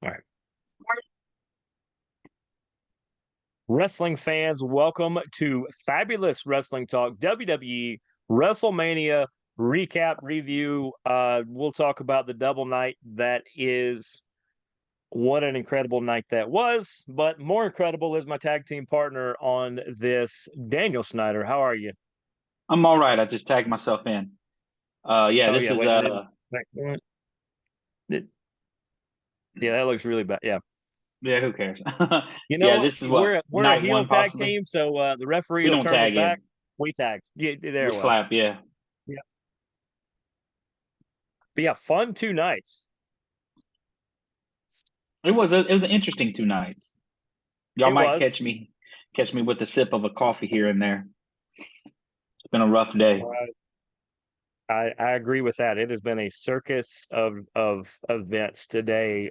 All right. Wrestling fans, welcome to Fabulous Wrestling Talk, WWE WrestleMania recap review. We'll talk about the double night that is. What an incredible night that was. But more incredible is my tag team partner on this, Daniel Snyder. How are you? I'm all right. I just tagged myself in. Yeah, Oh, this yeah. is Wait, yeah, that looks really bad. Yeah. yeah, who cares? You know Yeah, what? this is what We're a night heel one tag possibly. team, so the referee We will don't turn his tag back. in. We tagged. Yeah, there it Just was. clap, yeah. Yeah. But yeah, fun 2 nights. It was an interesting 2 nights. Y'all It might was. catch me with a sip of a coffee here and there. It's been a rough day. I agree with that. It has been a circus of events today.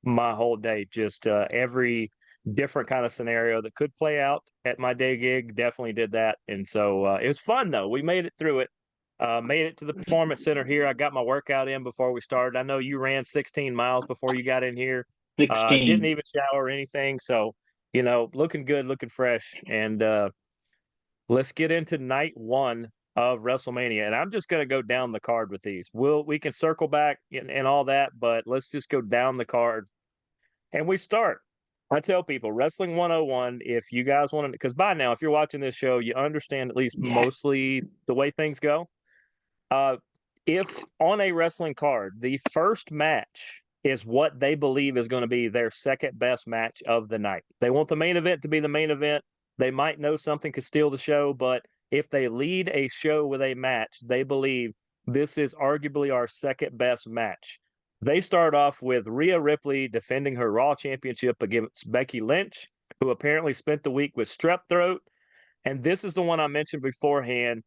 My whole day, just every different kind of scenario that could play out at my day gig definitely did that, and so it was fun though. We made it through it. Made it to the performance center here. I got my workout in before we started. I know you ran 16 miles before you got in here. Didn't 16. even shower or anything, so looking good, looking fresh, and let's get into night one of WrestleMania. And I'm just going to go down the card with these. We can circle back and all that, but let's just go down the card. And we start. I tell people Wrestling 101, if you guys want to, because by now, if you're watching this show, you understand at least Yeah. mostly the way things go. Uh, if on a wrestling card, the first match is what they believe is going to be their second best match of the night. They want the main event to be the main event. They might know something could steal the show, but if they lead a show with a match, they believe this is arguably our second best match. They start off with Rhea Ripley defending her Raw Championship against Becky Lynch, who apparently spent the week with strep throat. And this is the one I mentioned beforehand.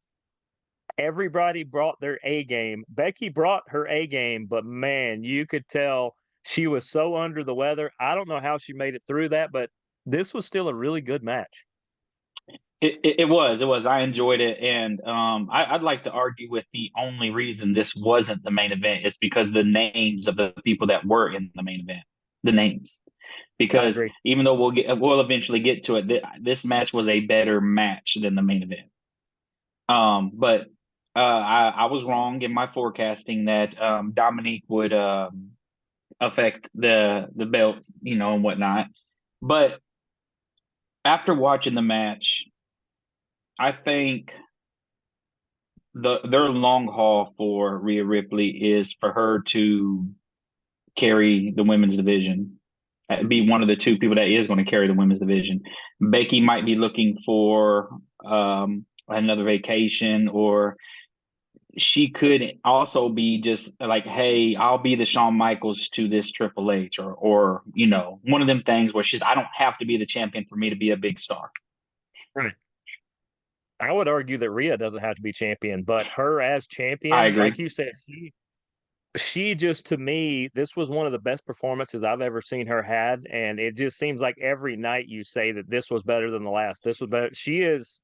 Everybody brought their A game. Becky brought her A game, but man, you could tell she was so under the weather. I don't know how she made it through that, but this was still a really good match. It was. I enjoyed it, and I'd like to argue with the only reason this wasn't the main event is because the names of the people that were in the main event, the names. I Because agree. even though we'll eventually get to it, this match was a better match than the main event. But I was wrong in my forecasting that Dominique would affect the belt, and whatnot. But after watching the match, I think their long haul for Rhea Ripley is for her to carry the women's division, be one of the two people that is going to carry the women's division. Becky might be looking for another vacation, or she could also be just like, hey, I'll be the Shawn Michaels to this Triple H, or one of them things where I don't have to be the champion for me to be a big star. Right. I would argue that Rhea doesn't have to be champion, but her as I champion, like agree. you said, she just to me, this was one of the best performances I've ever seen her had. And it just seems like every night you say that this was better than the last. This was better. She is,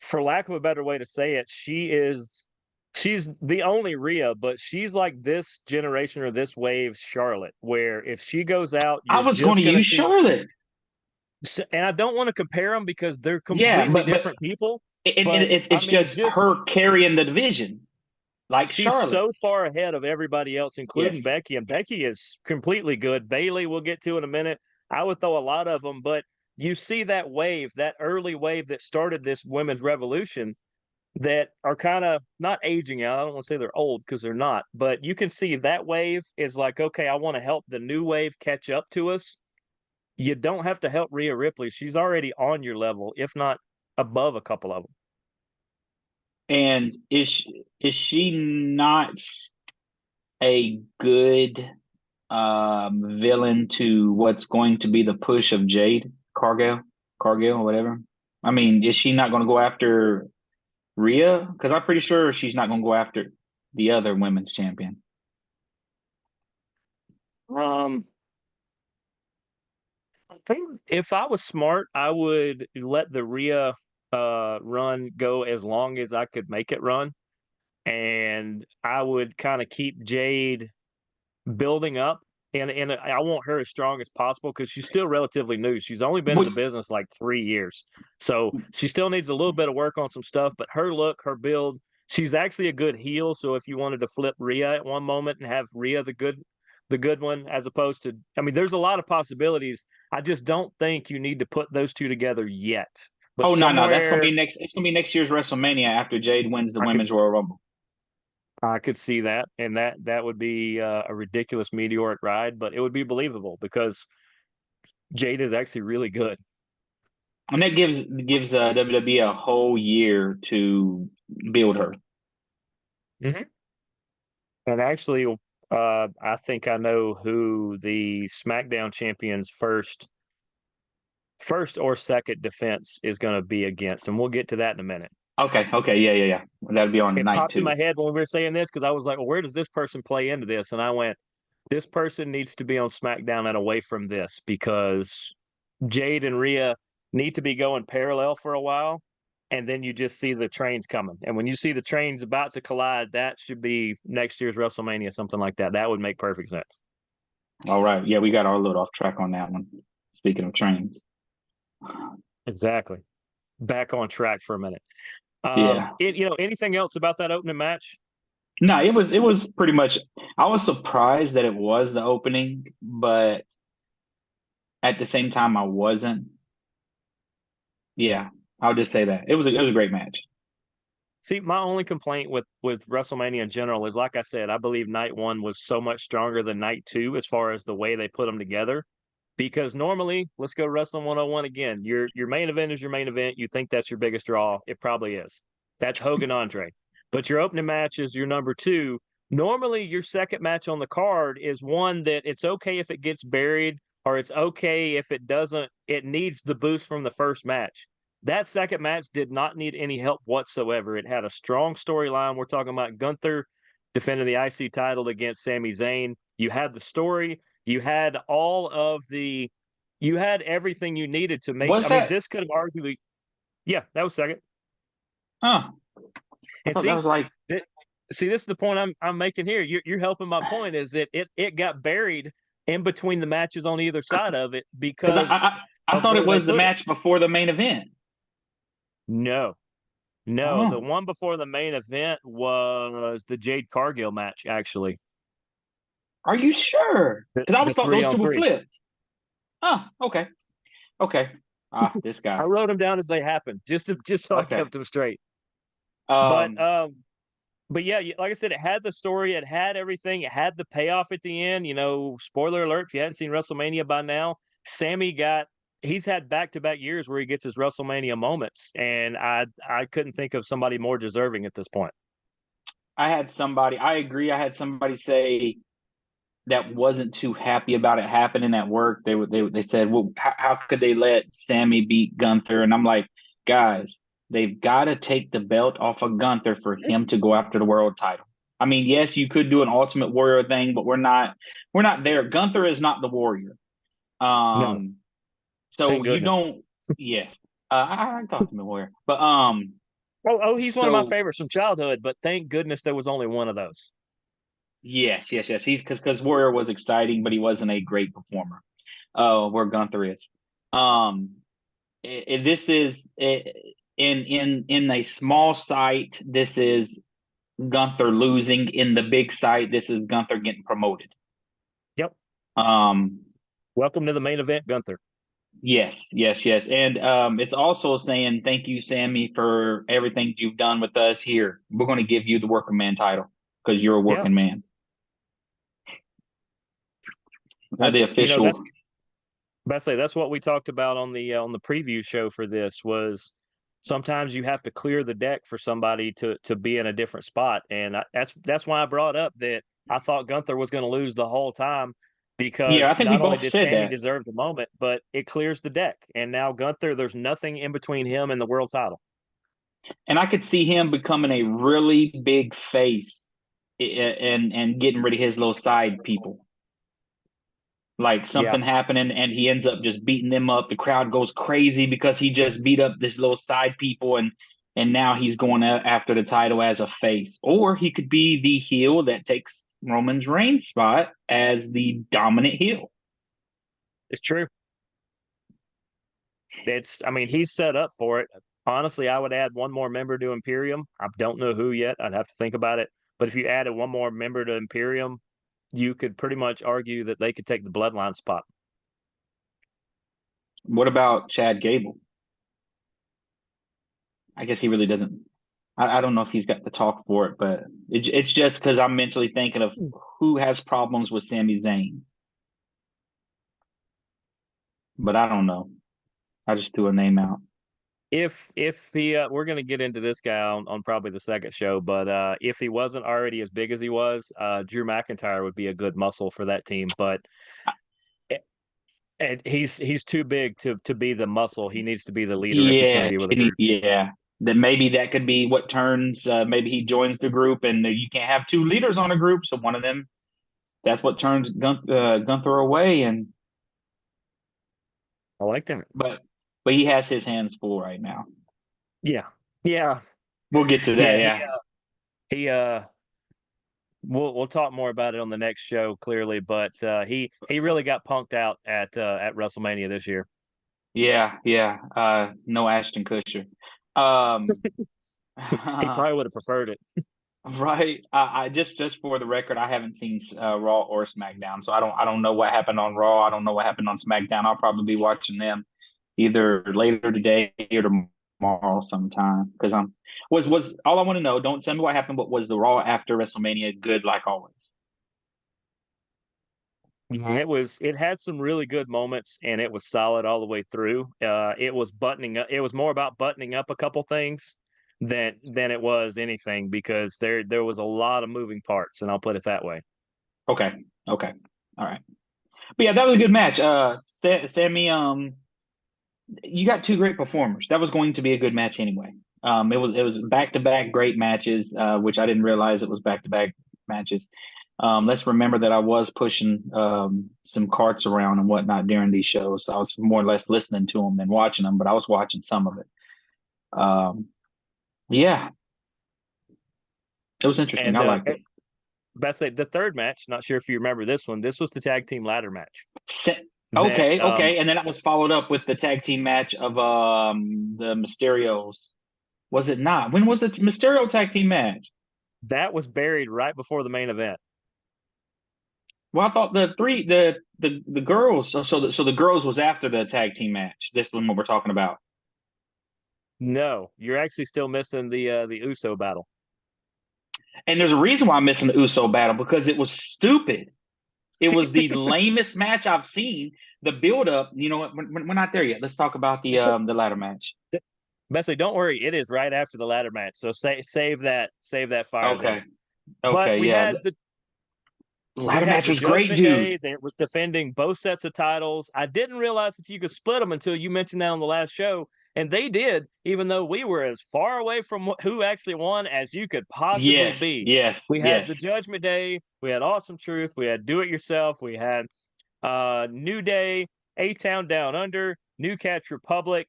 for lack of a better way to say it, she's the only Rhea, but she's like this generation or this wave's Charlotte, where if she goes out, I you're was going just to gonna use see. Charlotte. And I don't want to compare them because they're Yeah, completely but different people. and But I it's mean, just just her carrying the division like she's Charlotte. so far ahead of everybody else, Yes. including Becky. And Becky is completely good. Bailey, we'll get to in a minute. I would throw a lot of them, but you see that wave, that early wave that started this women's revolution that are kind of not aging out. I don't want to say they're old because they're not, but you can see that wave is like, okay, I want to help the new wave catch up to us. You don't have to help Rhea Ripley. She's already on your level, if not above a couple of them. And is she not a good villain to what's going to be the push of Jade Cargill, or whatever? I mean, is she not going to go after Rhea? Because I'm pretty sure she's not going to go after the other women's champion. Um, I think if I was smart, I would let the Rhea run go as long as I could make it run. And I would kind of keep Jade building up. and I want her as strong as possible because she's still relatively new. She's only been in But the business like 3 years, so she still needs a little bit of work on some stuff. But her look, her build, she's actually a good heel. So if you wanted to flip Rhea at one moment and have Rhea the good one, as opposed to, I mean, there's a lot of possibilities. I just don't think you need to put those two together yet. But oh no, that's gonna somewhere be next. It's gonna be next year's WrestleMania after Jade wins the I could Women's Royal Rumble. I could see that, and that would be a ridiculous meteoric ride, but it would be believable because Jade is actually really good. And that gives WWE a whole year to build her. Mhm. And actually, I think I know who the SmackDown champions first or second defense is going to be against, and we'll get to that in a minute. Okay, yeah. That'll be on It night popped in two. my head when we were saying this because I was like, well, where does this person play into this? And I went, this person needs to be on SmackDown and away from this because Jade and Rhea need to be going parallel for a while. And then you just see the trains coming. And when you see the trains about to collide, that should be next year's WrestleMania, something like that. That would make perfect sense. All right, yeah, we got our little off track on that one. Speaking of trains, Exactly. Back on track for a minute. yeah. Anything else about that opening match? No, it was pretty much. I was surprised that it was the opening, but at the same time, I wasn't. Yeah, I'll just say that it was a great match. See, my only complaint with WrestleMania in general is, like I said, I believe night one was so much stronger than night two as far as the way they put them together. Because normally, let's go Wrestling 101 again. Your main event is your main event. You think that's your biggest draw. It probably is. That's Hogan Andre. But your opening match is your number two. Normally, your second match on the card is one that it's okay if it gets buried or it's okay if it doesn't. It needs the boost from the first match. That second match did not need any help whatsoever. It had a strong storyline. We're talking about Gunther defending the IC title against Sami Zayn. You had the story. You had you had everything you needed to make. Was I mean, that? this could have arguably, yeah, that was second. Huh? I And thought that see, was like th- see, this is the point I'm making here. You're helping my point. Is that it got buried in between the matches on either side of it because because I of thought it where they was the put it. match before the main event. No, no, the Oh, one before the main event was the Jade Cargill match. Actually, are you sure? Because I the always thought three those on two were three. flipped. Oh, okay. Ah, this I guy. wrote them down as they happened, just so I Okay. kept them straight. But Um, um, but yeah, like I said, it had the story, it had everything, it had the payoff at the end. Spoiler alert if you hadn't seen WrestleMania by now, Sammy got he's had back-to-back years where he gets his WrestleMania moments, and I couldn't think of somebody more deserving at this point. I agree. I had somebody say that wasn't too happy about it happening at work. They said, well, how could they let Sammy beat Gunther? And I'm like, guys, they've got to take the belt off of Gunther for him to go after the world title. I mean, yes, you could do an Ultimate Warrior thing, but we're not there. Gunther is not the warrior. No, So thank you goodness. don't. Yes, I talked to Warrior, but Oh, he's one of my so favorites from childhood, but thank goodness there was only one of those. yes. He's because Warrior was exciting, but he wasn't a great performer. Where Gunther is. Um, this is in a small site. This is Gunther losing. In the big site, this is Gunther getting promoted. Yep. Um, Welcome to the main event, Gunther. yes, and it's also saying thank you, Sammy, for everything you've done with us. Here, we're going to give you the working man title because you're a Yeah, working man. The that's official. that's what we talked about on the preview show for this was sometimes you have to clear the deck for somebody to be in a different spot, and that's why I brought up that I thought Gunther was going to lose the whole time Yeah, I because think we not only both did said Sammy that. deserve the moment, but it clears the deck, and now Gunther, there's nothing in between him and the world title. And I could see him becoming a really big face and getting rid of his little side people. Like Yeah, something happening and he ends up just beating them up. The crowd goes crazy because he just beat up this little side people and and now he's going after the title as a face, or he could be the heel that takes Roman's Reigns spot as the dominant heel. It's true. I mean, he's set up for it. Honestly, I would add one more member to Imperium. I don't know who yet. I'd have to think about it. But if you added one more member to Imperium, you could pretty much argue that they could take the Bloodline spot. What about Chad Gable? I guess he really doesn't. I don't know if he's got the talk for it, but it's just because I'm mentally thinking of who has problems with Sami Zayn. But I don't know. I just threw a name out. If he we're going to get into this guy on probably the second show, but if he wasn't already as big as he was, Drew McIntyre would be a good muscle for that team. But and he's too big to be the muscle. He needs to be the leader if he's going to Yeah, be with a group. yeah. Then maybe that could be what turns. Maybe he joins the group, and you can't have two leaders on a group. So one of them, that's what turns Gunther away. And I like that. but he has his hands full right now. Yeah, yeah, We'll get to that. yeah. Yeah, He we'll talk more about it on the next show clearly, but he really got punked out at WrestleMania this year. yeah, yeah. No Ashton Kutcher. Um, He probably would have preferred it. right. I just for the record, I haven't seen Raw or SmackDown, so I don't know what happened on Raw. I don't know what happened on SmackDown. I'll probably be watching them either later today or tomorrow sometime because I'm was all I want to know. Don't tell me what happened, but was the Raw after WrestleMania good like always? Yeah, it had some really good moments and it was solid all the way through. It was buttoning up. It was more about buttoning up a couple things than it was anything because there was a lot of moving parts, and I'll put it that way. Okay, okay, all right. But yeah, that was a good match. Sammy, you got two great performers. That was going to be a good match anyway. It was back to back great matches, which I didn't realize it was back to back matches. Let's remember that I was pushing some carts around and whatnot during these shows. So I was more or less listening to them than watching them, but I was watching some of it. Um, yeah, it was interesting. And I liked it. Best say the third match. Not sure if you remember this one. This was the tag team ladder match. That Okay, okay, and then that was followed up with the tag team match of the Mysterios. Was it not? When was the Mysterio tag team match? that was buried right before the main event. Well, I thought the girls so the girls was after the tag team match. This one what we're talking about. No, you're actually still missing the USO battle. And there's a reason why I'm missing the Uso battle because it was stupid. It was the lamest match I've seen. The build up, you know what? We're not there yet. Let's talk about the ladder match. Bessie, don't worry, it is right after the ladder match. So save that fire there. Okay. But Okay, yeah. we Ladder had match the was great, Judgment dude. Day that was defending both sets of titles. I didn't realize that you could split them until you mentioned that on the last show, and they did, even though we were as far away from who actually won as you could possibly Yes, be. yes, We had yes. the Judgment Day, we had Awesome Truth, we had Do It Yourself, we had New Day, A Town Down Under, New Catch Republic,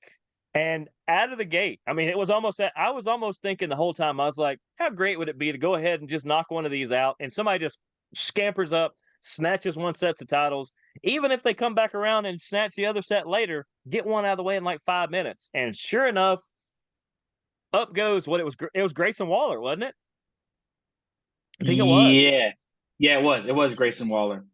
and out of the gate, I mean, it was almost that I was almost thinking the whole time, I was like, how great would it be to go ahead and just knock one of these out and somebody just scampers up, snatches one sets of titles, even if they come back around and snatch the other set later, get one out of the way in like 5 minutes. And sure enough, up goes what it was Grayson Waller, wasn't it? I think it was. Yes. Yeah, it was. It was Grayson Waller.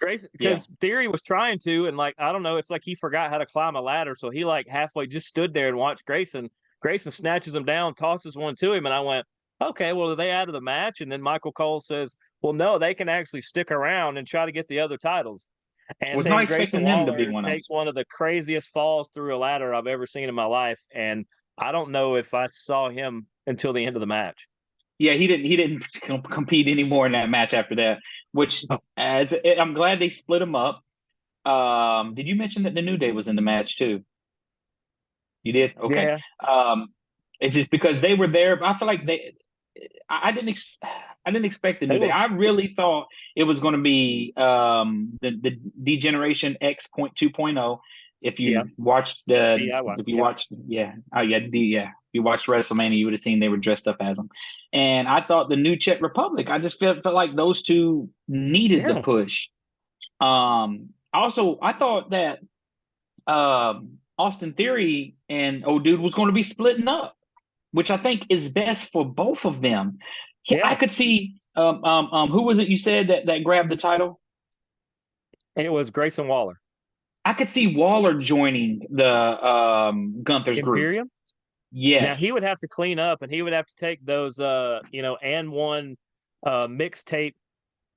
Grayson, Yeah. because Theory was trying to, and like I don't know, it's like he forgot how to climb a ladder, so he like halfway just stood there and watched Grayson. Grayson snatches him down, tosses one to him, and I went, okay, well, are they out of the match? And then Michael Cole says, well, no, they can actually stick around and try to get the other titles. And Was not then Grayson expecting them to be Waller one of them. takes one of the craziest falls through a ladder I've ever seen in my life, and I don't know if I saw him until the end of the match. Yeah, he didn't compete anymore in that match after that. Which, Oh, as I'm glad they split him up. Did you mention that the New Day was in the match too? You did. Okay. yeah, Um, it's just because they were there. I feel like I didn't. I didn't expect the they New Day. were I really thought it was going to be the Degeneration X point 2.0. If Yeah. you watched DIY. if you Yep. watched, yeah, oh yeah, yeah, if you watched WrestleMania, you would have seen they were dressed up as them. And I thought the New Czech Republic, I just felt like those two needed the Yeah. push. Also, I thought that Austin Theory and old dude was going to be splitting up, which I think is best for both of them. Yeah, I Yeah. could see who was it you said that grabbed the title? It was Grayson Waller. I could see Waller joining the Gunther's group. Imperium. Now he Yes. would have to clean up and he would have to take those and one mixtape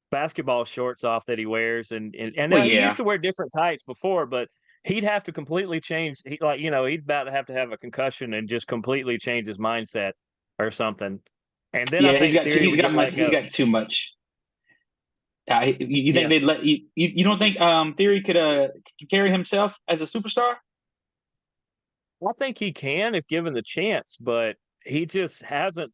basketball shorts off that he wears and Well, now he used yeah. to wear different tights before, but he'd have to completely change he'd about to have a concussion and just completely change his mindset or something. And then I Yeah, think Theory he's would got get much let he's go. got too much. You think Yeah. they'd let you don't think Theory could carry himself as a superstar? I think he can if given the chance, but he just hasn't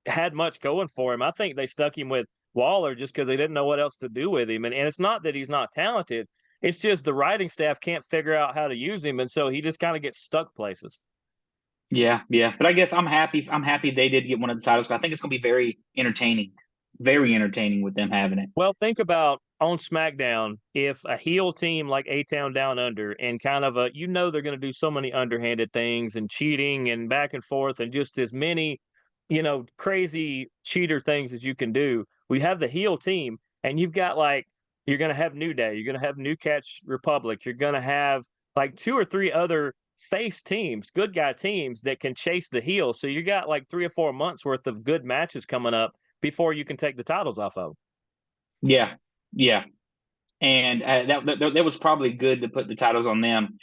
had much going for him. I think they stuck him with Waller just because they didn't know what else to do with him. And it's not that he's not talented. It's just the writing staff can't figure out how to use him. And so he just kind of gets stuck places. Yeah, yeah. But I guess I'm happy. I'm happy they did get one of the titles. I think it's going to be very entertaining with them having it. Well, think about on SmackDown if a heel team like A Town Down Under and kind of they're going to do so many underhanded things and cheating and back and forth and just as many, crazy cheater things as you can do. We have the heel team and you've got you're going to have New Day, you're going to have New Catch Republic, you're going to have like two or three other face teams, good guy teams that can chase the heel. So you got like 3 or 4 months worth of good matches coming up before you can take the titles off of. Yeah, yeah. And that was probably good to put the titles on them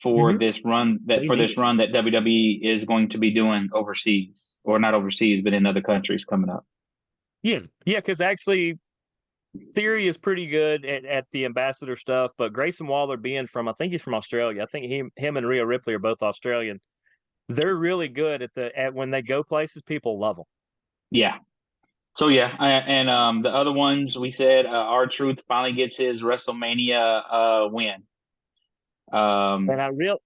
for Mhm. this run They need it. that WWE is going to be doing overseas, or not overseas, but in other countries coming up. Yeah. Yeah, because actually Theory is pretty good at the ambassador stuff, but Grayson Waller being from I think he's from Australia. I think him and Rhea Ripley are both Australian. They're really good at when they go places, people love them. Yeah. So yeah, and the other ones we said, R-Truth finally gets his WrestleMania win. And Um,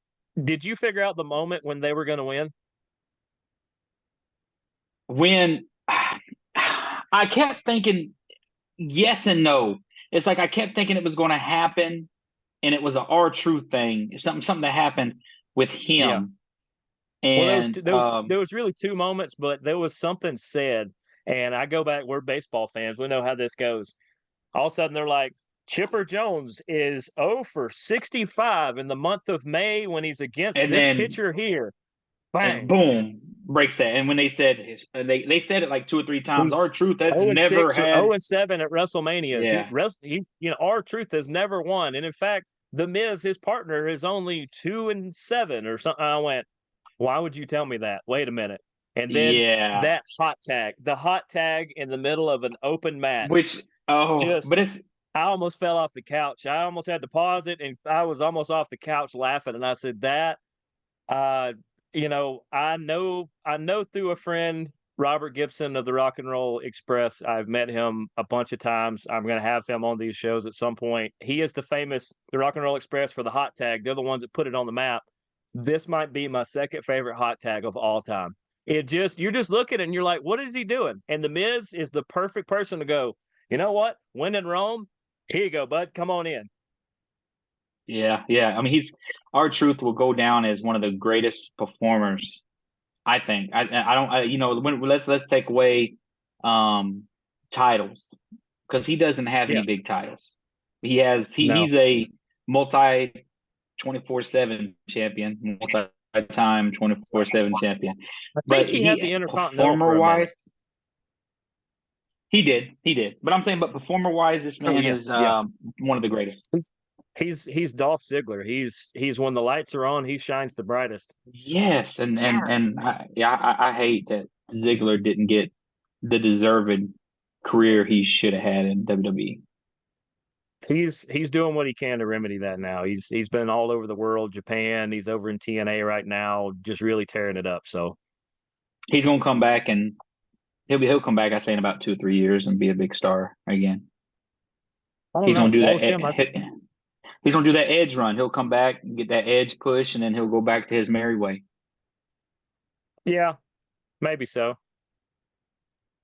did you figure out the moment when they were going to win? when I kept thinking yes and no. It's like I kept thinking it was going to happen, and it was an R-Truth thing. It's something that happened with Yeah. him, Well, and there was really two moments, but there was something said, and I go back. We're baseball fans. We know how this goes. All of a sudden, they're like, Chipper Jones is 0 for 65 in the month of May when he's against and this then pitcher here. Bang. boom, breaks that. And when they said they said it like two or three times, He's R-Truth has 0 and never 6 or had. 0 and 7 at WrestleManias. Yeah, Our Truth has never won. And in fact, The Miz, his partner, is only 2 and 7 or something. I went, why would you tell me that? Wait a minute. And then yeah. the hot tag in the middle of an open match, Which but just it's I almost fell off the couch. I almost had to pause it, and I was almost off the couch laughing. And I said, "That, uh, I know through a friend, Robert Gibson of the Rock and Roll Express. I've met him a bunch of times. I'm going to have him on these shows at some point. He is the Rock and Roll Express for the hot tag. They're the ones that put it on the map. This might be my second favorite hot tag of all time. You're just looking and you're like, what is he doing? And the Miz is the perfect person to go. You know what? When in Rome, here you go, bud. Come on in. yeah, yeah. I mean, he's R-Truth will go down as one of the greatest performers. I think. I don't. Let's take away um titles, because he doesn't have Yeah. any big titles. He's No. a multi 24/7 champion, multi-time 24/7 champion. I think But he had he the Intercontinental performer for a minute. wise, he did. But I'm saying, but performer wise, this Oh man yeah, is yeah. one of the greatest. He's Dolph Ziggler. He's when the lights are on, he shines the brightest. Yes, and I hate that Ziggler didn't get the deserved career he should have had in WWE. He's doing what he can to remedy that now. He's been all over the world, Japan. He's over in TNA right now, just really tearing it up. So He's gonna come back, and he'll come back. I say in about 2 or 3 years and be a big star again. I don't He's know. gonna do that. Follow him. He's gonna do that edge run. He'll come back and get that edge push, and then he'll go back to his merry way. Yeah, maybe so.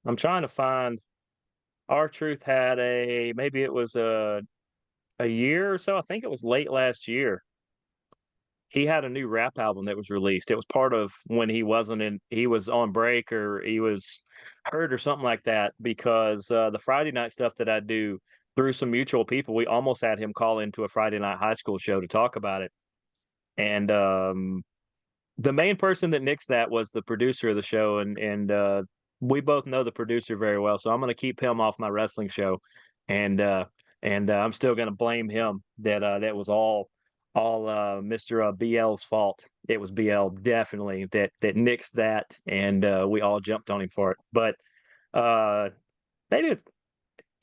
I'm trying to find. R-Truth had maybe it was a year or so. I think it was late last year. He had a new rap album that was released. It was part of when he was on break or he was hurt or something like that because the Friday night stuff that I do through some mutual people, we almost had him call into a Friday night high school show to talk about it. And the main person that nixed that was the producer of the show, and we both know the producer very well, so I'm going to keep him off my wrestling show, and uh, and I'm still going to blame him that that was all Mr. BL's fault. It was BL definitely that nixed that, and we all jumped on him for it. But uh, maybe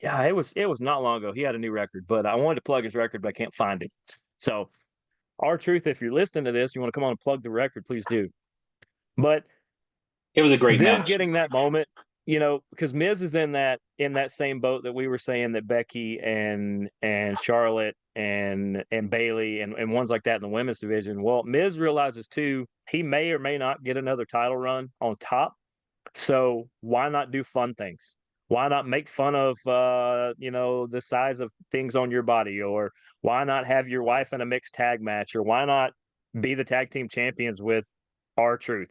yeah, it was not long ago. He had a new record, but I wanted to plug his record, but I can't find it. So R-Truth, if you're listening to this, you want to come on and plug the record, please do. But It was a great them match. getting that moment, you know, because Miz is in that same boat that we were saying that Becky and Charlotte and Bailey and ones like that in the women's division. Well, Miz realizes too he may or may not get another title run on top. So why not do fun things? Why not make fun of the size of things on your body, or why not have your wife in a mixed tag match, or why not be the tag team champions with R-Truth?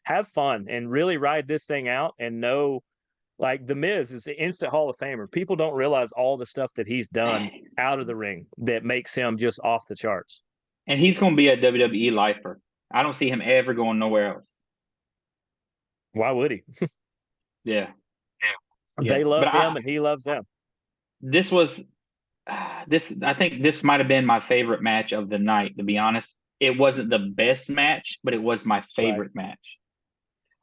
Have fun and really ride this thing out and know like the Miz is an instant Hall of Famer. People don't realize all the stuff that he's done out of the ring that makes him just off the charts. And he's gonna be a WWE lifer. I don't see him ever going nowhere else. Why would he? Yeah, yeah. They But love him and he loves them. this was this. I think this might have been my favorite match of the night. To be honest, it wasn't the best match, but it was my Right. favorite match.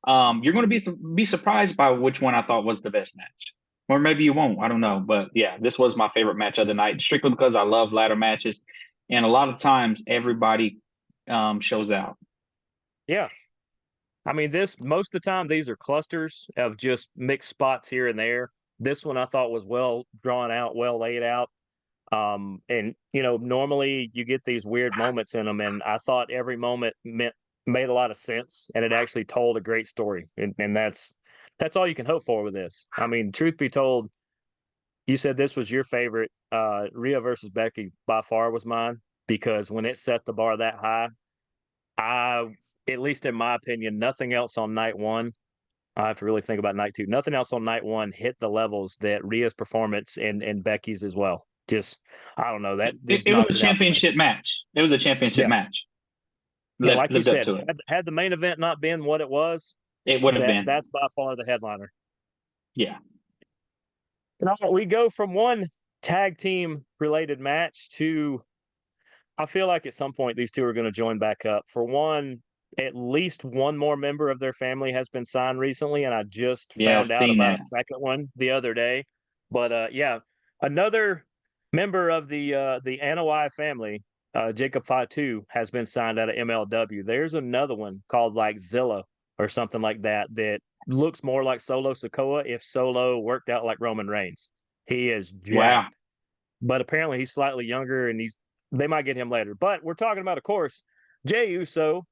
You're going to be surprised by which one I thought was the best match, or maybe you won't. I don't know, but yeah, this was my favorite match of the night, strictly because I love ladder matches, and a lot of times everybody shows out. Yeah. I mean, this most of the time these are clusters of just mixed spots here and there. This one I thought was well drawn out, well laid out. And normally you get these weird moments in them, and I thought every moment made a lot of sense, and it actually told a great story, and that's all you can hope for with this. I mean, truth be told, you said this was your favorite. Rhea versus Becky by far was mine because when it set the bar that high, I at least in my opinion, nothing else on night one. I have to really think about night two. Nothing else on night one hit the levels that Rhea's performance and Becky's as well. Just I don't know that It, just it was knocked a it out for me. championship match. It was a championship Yeah, match. yeah. Like you Lived up said, to it. had the main event not been what it was, It would have that's been. by far the headliner. Yeah. Now we go from one tag team related match to I feel like at some point these two are going to join back up. For one, at least one more member of their family has been signed recently, and I just Yeah, I've found out seen about a that. second one the other day. But yeah, another member of the Anoa'i family, Jacob Fatu, has been signed out of MLW. There's another one called like Zilla or something like that that looks more like Solo Sokoa if Solo worked out like Roman Reigns. He is Wow. jacked, but apparently he's slightly younger, and they might get him later. But we're talking about, of course, Jey Uso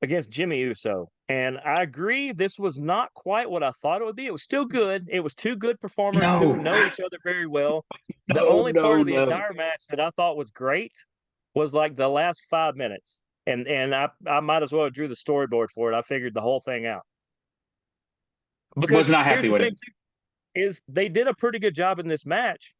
against Jimmy Uso. And I agree, this was not quite what I thought it would be. It was still good. It was two good performers who No, know each other very well. The no, only part no, of the no. entire match that I thought was great was like the last 5 minutes. And I might as well have drew the storyboard for it. I figured the whole thing out. Was Because not here's happy the with thing, it. too, is they did a pretty good job in this match,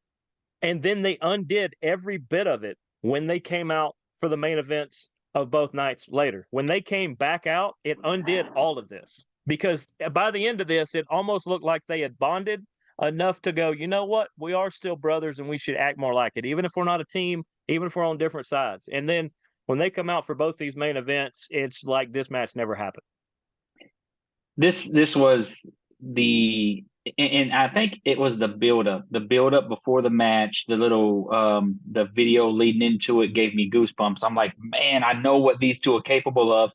and then they undid every bit of it when they came out for the main events of both nights later. When they came back out, it undid all of this because by the end of this, it almost looked like they had bonded enough to go, you know what? We are still brothers and we should act more like it, even if we're not a team, even if we're on different sides. And then when they come out for both these main events, it's like this match never happened. This was the and I think it was the build up before the match, the little the video leading into it gave me goosebumps. I'm like, man, I know what these two are capable of.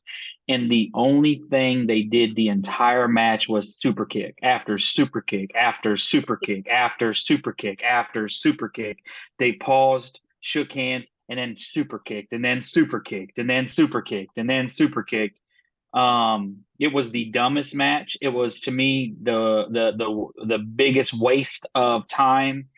And the only thing they did the entire match was super kick after super kick after super kick after super kick after super kick. They paused, shook hands, and then super kicked, and then super kicked, and then super kicked, and then super kicked. It was the dumbest match. It was, to me, the biggest waste of time.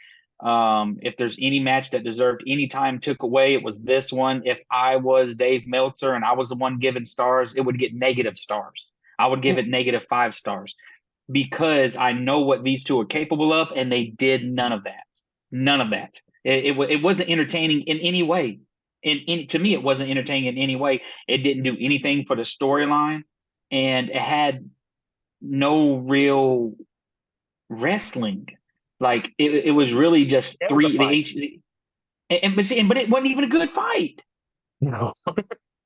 If there's any match that deserved any time took away, it was this one. If I was Dave Meltzer and I was the one giving stars, it would get negative stars. I would give it -5 stars because I know what these two are capable of, and they did none of that. None of that. It wasn't entertaining in any way. To me, it wasn't entertaining in any way. It didn't do anything for the storyline, and it had no real wrestling. Like it was really just It was a three. fight. But it wasn't even a good fight. No.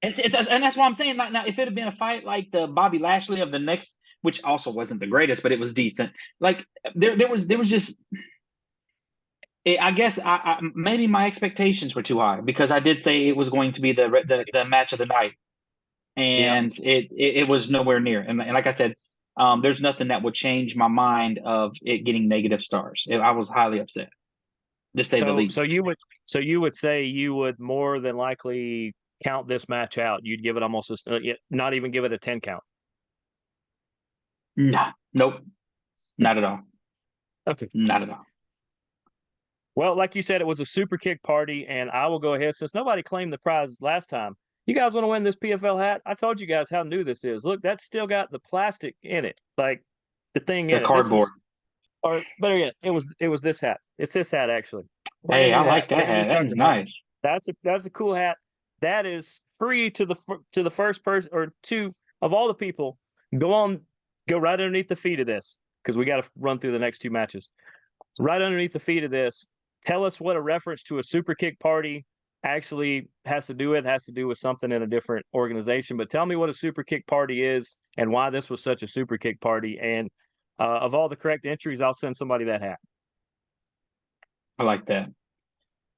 And that's why I'm saying, like, now, if it had been a fight like the Bobby Lashley of the next, which also wasn't the greatest, but it was decent. Like there was just, I guess maybe my expectations were too high because I did say it was going to be the match of the night, Yeah. and it was nowhere near. And like I said, there's nothing that would change my mind of it getting -stars. I was highly upset, to say the So so least. you would say you would more than likely count this match out. You'd give it almost not even give it a 10 count. Nah, nope, not at all, Okay. not at all. Well, like you said, it was a super kick party, and I will go ahead since nobody claimed the prize last time. You guys want to win this PFL hat? I told you guys how new this is. Look, that's still got the plastic in it, like the thing The in it. This cardboard. is, or better yet, it was this hat. It's this hat actually, brand Hey, I new hat, like that brand new hat. That is Tucker hat. nice. That's a cool hat. That is free to the first person or two of all the people. Go on, go right underneath the feet of this because we got to run through the next two matches. Right underneath the feet of this, tell us what a reference to a super kick party actually has to do with. It has to do with something in a different organization. But tell me what a super kick party is and why this was such a super kick party. And of all the correct entries, I'll send somebody that hat. I like that.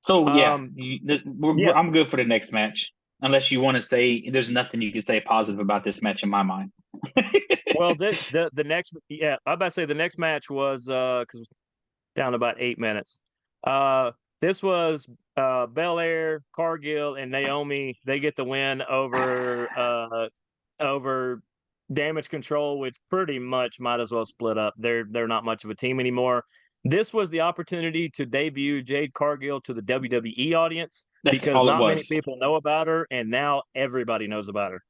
So yeah, Um, yeah. I'm good for the next match. Unless you want to say there's nothing you can say positive about this match in my mind. Well, the next, yeah, I'm about to say the next match was because down to about 8 minutes. This was Belair, Cargill, and Naomi. They get the win over Damage Control, which pretty much might as well split up. They're not much of a team anymore. This was the opportunity to debut Jade Cargill to the WWE audience That's because all it not many was. people know about her, and now everybody knows about her.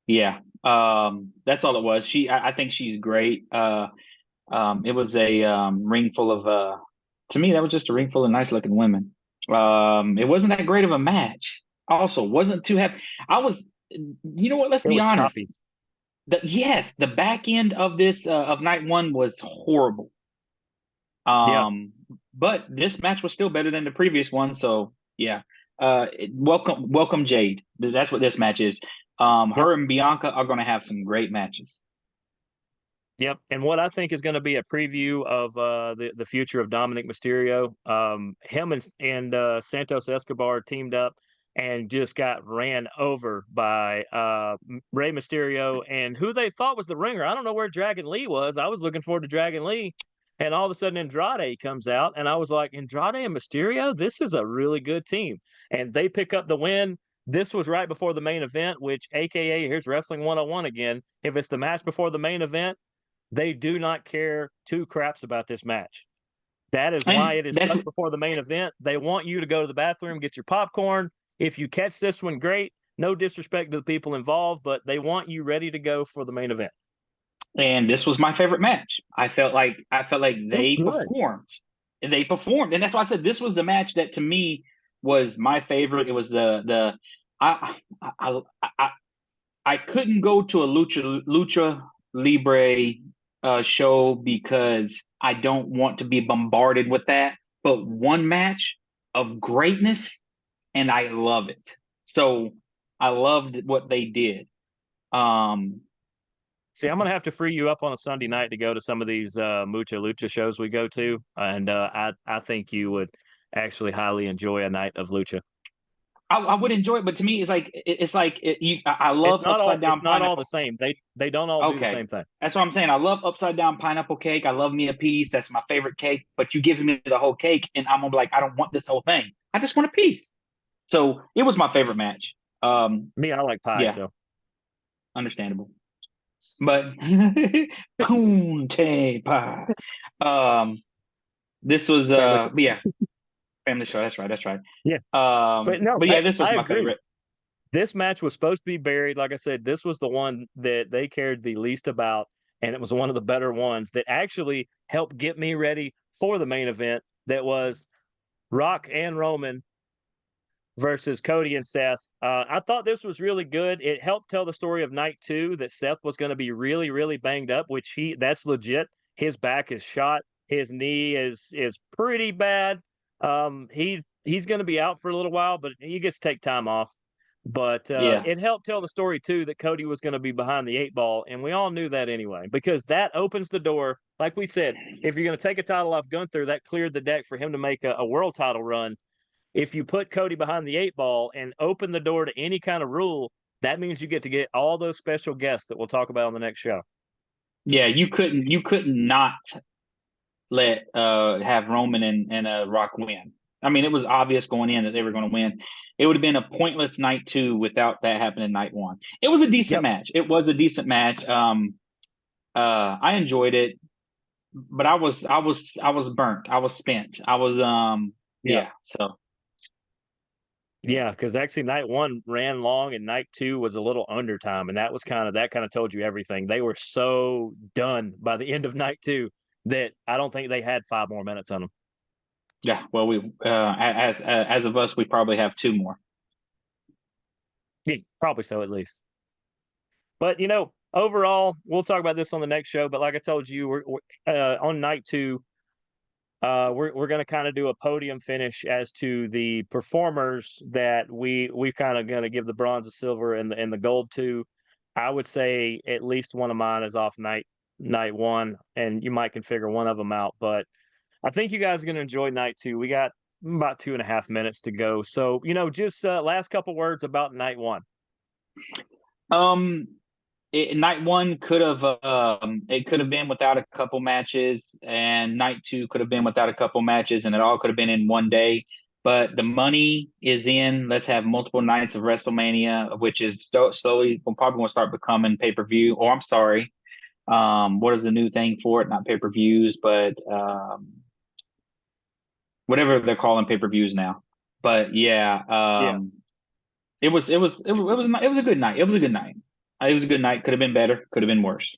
Yeah. That's all it was. I think she's great. It was a ring full of to me that was just a ring full of nice looking women. It wasn't that great of a match. Also, wasn't too happy. I was, you know what? Let's It be was honest. choppy. Yes, the back end of this of night one was horrible. Yeah. But this match was still better than the previous one. So yeah, welcome Jade. That's what this match is. Yep. Her and Bianca are going to have some great matches. Yep, and what I think is going to be a preview of the future of Dominic Mysterio. Him and Santos Escobar teamed up and just got ran over by Rey Mysterio and who they thought was the ringer. I don't know where Dragon Lee was. I was looking forward to Dragon Lee, and all of a sudden Andrade comes out, and I was like, Andrade and Mysterio, this is a really good team, and they pick up the win. This was right before the main event, which AKA here's Wrestling 101 again. If it's the match before the main event, they do not care two craps about this match. That is why And it is that's stuck before the main event. They want you to go to the bathroom, get your popcorn. If you catch this one, great. No disrespect to the people involved, but they want you ready to go for the main event. and this was my favorite match. I felt like It was they good. performed. And they performed. And that's why I said this was the match that to me was my favorite. It was the I I I, I couldn't go to a lucha libre show because I don't want to be bombarded with that. But one match of greatness, and I love it. So I loved what they did. Um, See, I'm gonna have to free you up on a Sunday night to go to some of these Mucha Lucha shows we go to, and I think you would actually highly enjoy a night of lucha. I would enjoy it, but to me, it's like I love upside It's down not all pineapple. the same. They don't all do the Okay, same thing. that's what I'm saying. I love upside down pineapple cake. I love me a piece. That's my favorite cake. But you give me the whole cake, and I'm gonna be like, I don't want this whole thing. I just want a piece. So it was my favorite match. Me, I like pie, Yeah, so understandable. But Punte pie. Um, this was family show. but yeah, family show. That's right. That's right. Yeah. But no, But yeah, this was I my agree. favorite. This match was supposed to be buried. Like I said, this was the one that they cared the least about, and it was one of the better ones that actually helped get me ready for the main event. That was Rock and Roman versus Cody and Seth. I thought this was really good. It helped tell the story of night two that Seth was going to be really, really banged up, which that's legit. His back is shot. His knee is pretty bad. He's going to be out for a little while, but he gets to take time off. But Yeah, it helped tell the story too that Cody was going to be behind the eight ball, and we all knew that anyway because that opens the door. Like we said, if you're going to take a title off Gunther, that cleared the deck for him to make a world title run. If you put Cody behind the eight ball and open the door to any kind of rule, that means you get to get all those special guests that we'll talk about on the next show. yeah. You couldn't not let have Roman and Rock win. I mean, it was obvious going in that they were going to win. It would have been a pointless night two without that happening night one. It was a decent Yep. match. It was a decent match. I enjoyed it, but I was burnt. I was spent. I was Yeah. yeah. So Yeah, because actually night one ran long and night two was a little under time, and that kind of told you everything. They were so done by the end of night two that I don't think they had 5 more minutes on them. yeah. Well, we as of us, we probably have two more. Yeah, probably so at least. But overall, we'll talk about this on the next show. But like I told you, we're on night two. We're going to kind of do a podium finish as to the performers that we kind of going to give the bronze, the silver, and the gold to. I would say at least one of mine is off night one, and you might can figure one of them out. But I think you guys are going to enjoy night two. We got about 2.5 minutes to go, so just last couple words about night one. Um, night one could have it could have been without a couple matches, and night two could have been without a couple matches, and it all could have been in one day. But the money is in. Let's have multiple nights of WrestleMania, which is slowly we're probably going to start becoming pay per view. Or I'm sorry, what is the new thing for it? Not pay per views, but whatever they're calling pay per views now. But yeah, Yeah, it was a good night. It was a good night. It was a good night. Could have been better. Could have been worse.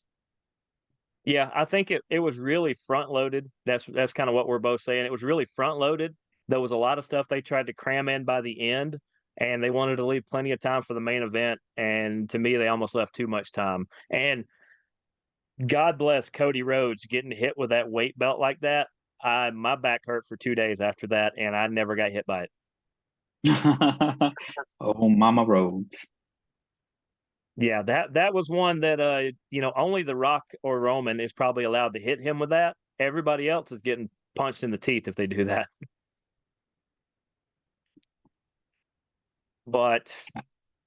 yeah, I think it was really front loaded. That's kind of what we're both saying. It was really front loaded. There was a lot of stuff they tried to cram in by the end, and they wanted to leave plenty of time for the main event. And to me, they almost left too much time. And God bless Cody Rhodes getting hit with that weight belt like that. My back hurt for 2 days after that, and I never got hit by it. Oh, Mama Rhodes. Yeah, that was one that only The Rock or Roman is probably allowed to hit him with that. Everybody else is getting punched in the teeth if they do that. But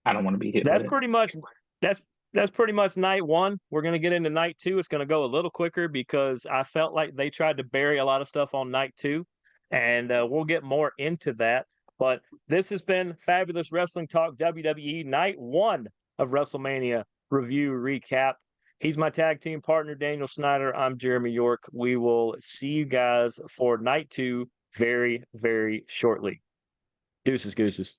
I don't want to be hit with that's it. pretty much that's that's pretty much night one. We're gonna get into night two. It's gonna go a little quicker because I felt like they tried to bury a lot of stuff on night two, and we'll get more into that. But this has been Fabulous Wrestling Talk WWE Night One of WrestleMania review recap. He's my tag team partner, Daniel Snyder. I'm Jeremy York. We will see you guys for night two very, very shortly. Deuces, gooses.